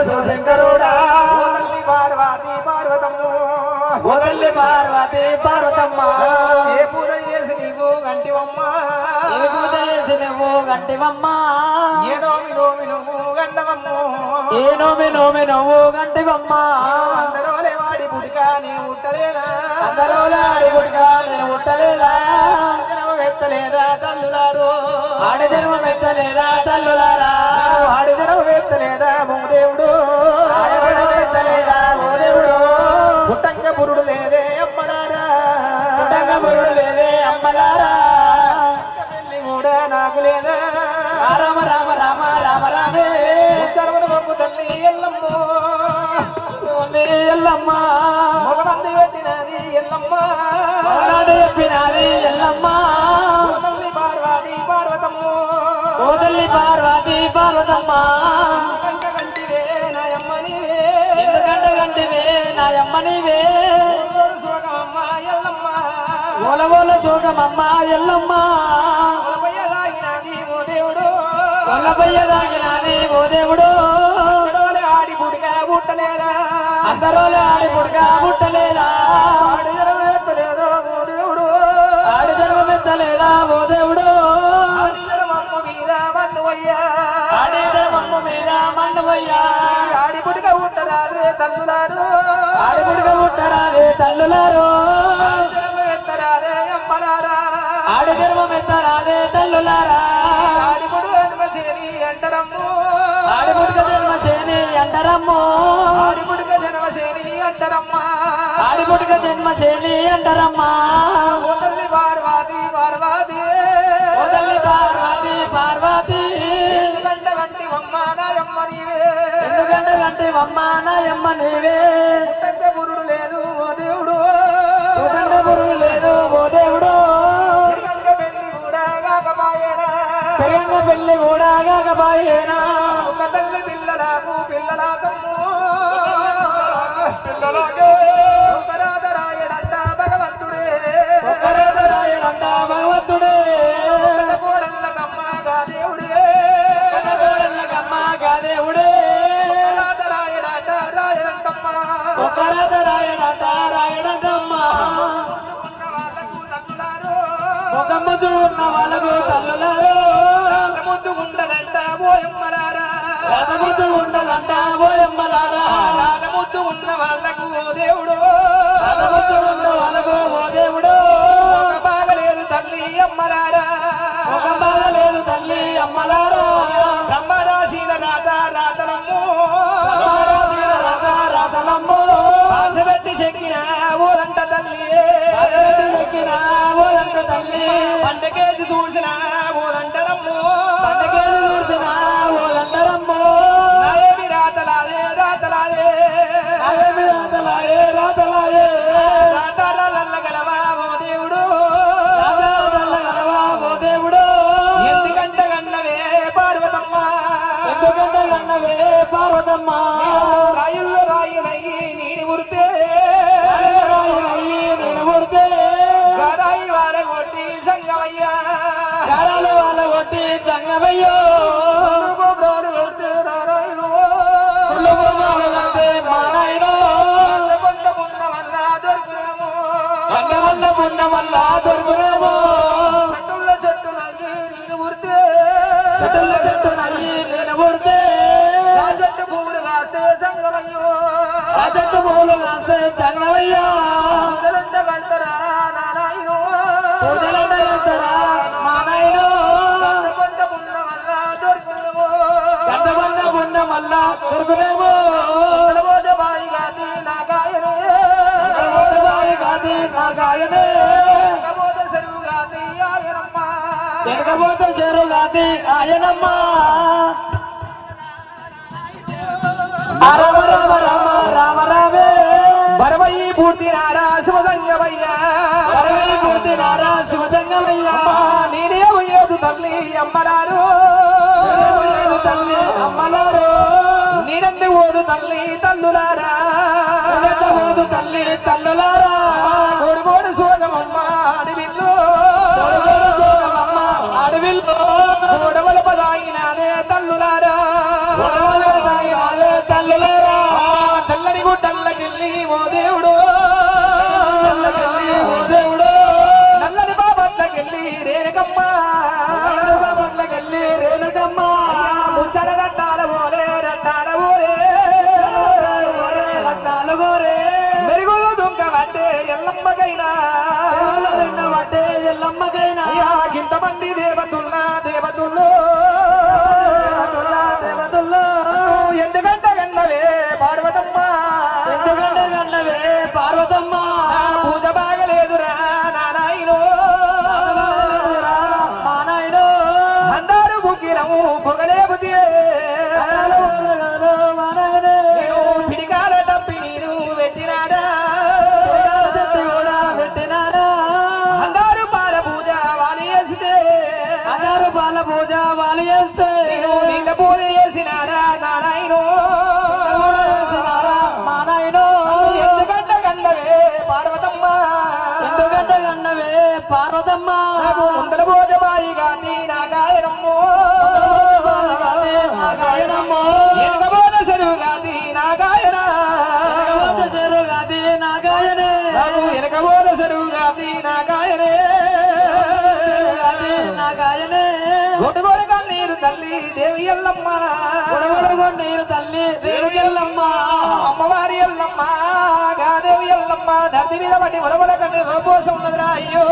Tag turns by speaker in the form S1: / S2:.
S1: శివశంకరుడా
S2: పార్వతి పార్వతమ్మ
S1: ఓదల్లి పార్వతి పార్వతమ్మ
S2: ఏ పూజ చేసి నీకు గంటివమ్మ
S1: ఏ పూజ చేసి నువ్వు గంటివమ్మ
S2: ఏ నోమి నోమి నువ్వు గంటవమ్మ
S1: ఏ నోమి నోమి నువ్వు గంటివమ్మ
S2: అందరోలే వాడి పుడికా నేను ఉట్టలేదా
S1: అందరూ ఆడి గుడిగా నేను ఉట్టలేదా
S2: వెత్తలేదా తల్లులారు
S1: ఆడ జన్మ మెత్తలేదా తల్లులారా
S2: ఆడి జనం వెత్తలేదా దేవుడు
S1: ఆడ జన్మ మెత్తలేదా ఓ దేవుడు
S2: పుట్టంగ పురుడు లేదే అమ్మలారా
S1: పుట్టంగ పురుడు లేదే అమ్మలారా
S2: పెళ్లి కూడా నాకు లేదా
S1: రామ రామ రామ రామ రామే
S2: చరవణ గొప్ప తల్లి ఎల్లమ్మో
S1: ఎల్లమ్మ
S2: మగమంది పెట్టినది ఎల్లమ్మ
S1: మగనాడు చెప్పినది ఎల్లమ్మ
S2: తల్లి పార్వతి పార్వతమ్ము
S1: ఓదల్లి పార్వతి పార్వతమ్మ
S2: కంట కంటివే నాయమ్మ నీవే
S1: ఎందుకంటే గంటివే నాయమ్మ నీవే
S2: సోగమమ్మ ఎల్లమ్మ
S1: ఓల ఓల చూడమమ్మ ఎల్లమ్మ
S2: పొలపయ్యలాగినది ఓ దేవుడు
S1: కొల్లపయ్య దాగినది ఓ దేవుడు
S2: ఎడవలే ఆడి పుడిగా పుట్టలేదా
S1: అందరూ ఆడి పుడక పుట్టలేదా
S2: ఆడి జనం ఎత్తలేదో ఓ దేవుడు
S1: ఆడి జన్మ మెత్తలేదా ఓ దేవుడు
S2: ఆడి జనం అమ్మ మీద మన్నువయ్యా
S1: ఆడి జన్మమ్మ మీద మండవయ్యా
S2: ఆడి పుడిగా పుట్టరాదే తల్లులారు
S1: ఆడి పుడక పుట్టరాదే తల్లులారు
S2: ఎత్తరాదే అమ్మలారా
S1: ఆడి జన్మ మెత్తరాదే తల్లులారా
S2: ఆడి పుడు జన్మచేరి అంటరమ్ము
S1: ఆడి పుడక జన్మ శని అంటారమ్మో
S2: ఆడి పుడిక జన్మచేరి అంటరమ్మా
S1: ఆడి పుడక జన్మ శని అంటారమ్మా
S2: ఓ తల్లి పార్వతి పార్వతి
S1: ఓ తల్లి పార్వతి పార్వతి
S2: గంట గంటి అమ్మ నాయమ్మ నీవే
S1: ఎందుకంటే గంటివమ్మ నాయమ్మ నీవే
S2: పుట్టంటే పురుడు లేదు ఓ దేవుడు
S1: పుట్టంట పురుగు లేదు ఓ దేవుడు
S2: గంగ పెళ్లి కూడా కాకపాయేనా
S1: పెరిగిన పెళ్లి కూడా కాకపాయేనా
S2: ఒక తల్లి పిల్లలకు పిల్లలాకమ్ము ఒకరాధరాయడంట భగవంతుడే
S1: ఒక్కరేదరాయడంట భగవంతుడే
S2: కోడళ్ళకమ్మగా దేవుడే
S1: కన్నగోడలకమ్మగా దేవుడే
S2: ఒకరాధరాయడంట రాయడంటమ్మ
S1: ఒక్కరేదరాయడంట రాయడంటమ్మ
S2: వాళ్ళకు తల్లులారు
S1: ఒక ముద్దు ఉన్న వాళ్ళకు తల్లులారు
S2: ముందు ఉండదంట పోయమ్మలారా
S1: ముద్దు ఉండదంట పోయమ్మలారా
S2: ముద్దు ఉన్న వాళ్ళకు ఓ దేవుడు
S1: ముద్దు ఉన్న వాళ్ళకు ఓ దేవుడు
S2: ఒక బాగలేదు తల్లి అమ్మలారా
S1: ఒక బాధ లేదు తల్లి అమ్మలారా
S2: బ్రహ్మరాశిల రాజా రాతలమ్ము
S1: రాతలమ్మో
S2: ఆశపెట్టి చెక్కిన ఓదంట తల్లి
S1: ఎక్కిన ఓదంట తల్లి
S2: పండకేసి చూసిన ఓదంటలమ్ము
S1: పండగేలు చూసిన ఓదంటరమ్మో
S2: నాయేమి రాతలాయే రాతలాయే
S1: అవేమి రాతలాయే రాతలాయే
S2: రాతారాలల్ల గలవా ఓ దేవుడు
S1: రాతలగలవా ఓ దేవుడు
S2: ఎందుకంట గన్నవే పార్వతమ్మ
S1: ఎందుకంటే అన్నవే పార్వతమ్మ
S2: రాయుల్లో రాయునయ్యి నీని ఉరితే
S1: రాయునయ్యి నేను కొడితే
S2: రాయి వార కొట్టి సంగమయ్యా
S1: గారాలు వాళ్ళ కొట్టి చంగమయ్యో
S2: గోపురాలు కొడితే నారాయణ
S1: మా నాయనో
S2: కొంత పొన్న వల్ల దొరుకునేమో
S1: వంద వల్ల మొన్న వల్ల దొరుకునేమో
S2: చెట్టుల చెట్టు నయ్యి నీని ఉరితే
S1: చెట్టుల చెట్టు నయ్యి నేను కొడితే
S2: ఆ చెట్టు పువ్వులు కాస్తే సంగమయ్యో
S1: ఆ చెట్టు పూలు కాసే చంగమయ్యా
S2: మొదలంట కల్తరా నారాయణ
S1: పూజలంట వెళ్తారా మా నాయనో
S2: కొంత పొన్న వల్ల దొరుకునేమో
S1: గంట వల్ల మొన్న వల్ల దొరుకునేమో
S2: తలబోత బాయి కాదు నా గాయనే
S1: బావి కాదు నా గాయనే
S2: తలబోత చెరువు కాదు ఆయనమ్మ
S1: తిరగబోతే చెరు కాదు ఆయనమ్మ రామ రామ రామ రామ రామే
S2: బరవయ్యి పూర్తి నారా శివసంగమయ్యా
S1: అరవై మూర్తి నారా శివసంగమయ్యా
S2: నేనే పోయేదు తల్లి అమ్మలారు
S1: తల్లి అమ్మలారు
S2: నేనంది ఓదు తల్లి తల్లులారా
S1: పోదు తల్లి తల్లులారా
S2: కోడికోడి సోగమమ్మ అడవిల్లో
S1: అడవిల్లో
S2: గోడవల పదాయినానే తల్లులారా
S1: తల్లు
S2: మంది దేవతుల్లా దేవతుల్లో
S1: దేవతల్లో
S2: ఎందుకంటే గన్నవే పార్వతమ్మ
S1: ఎందుకంటే కన్నవే పార్వతమ్మ
S2: పూజ బాగలేదురా నారాయణో
S1: మా నాయనో
S2: అందరూ బుకిరము పొగలే బుద్ధి
S1: మా నాయనే
S2: పిడికాల తప్పి నేను పెట్టినాడా
S1: కూడా పెట్టినారా
S2: అందరూ పాల పూజ వాలి వేసితే
S1: అందరూ పాల పూజ వాళ్ళు చేస్తే
S2: నీళ్ళ పూజ చేసినారా నారాయణో
S1: చేసినారా మా నాయనో
S2: ఎందుకంటే గన్నవే పార్వతమ్మ
S1: ఎందుకంటే కన్నవే పార్వతమ్మ
S2: నాకు ముందల పూజ బాయి గాని నా గాయనమ్మో
S1: నాగాయనమ్మో
S2: ఎనక పూజ సెరువు గాని నా గాయన
S1: చెరుగాది నాగాయనే
S2: నాకు ఎనక పూజ సెరువు గాని నా గాయనే
S1: నాగాయనే
S2: గొడుగోడు కన్నీరు తల్లి దేవి ఎల్లమ్మ
S1: నీరు తల్లి రేణుకెళ్ళమ్మ
S2: అమ్మవారి ఎల్లమ్మ గాదేవి ఎల్లమ్మ ధర్తి మీద పట్టి వరవల కన్నీ రోబోసం ఉన్నదిరా అయ్యో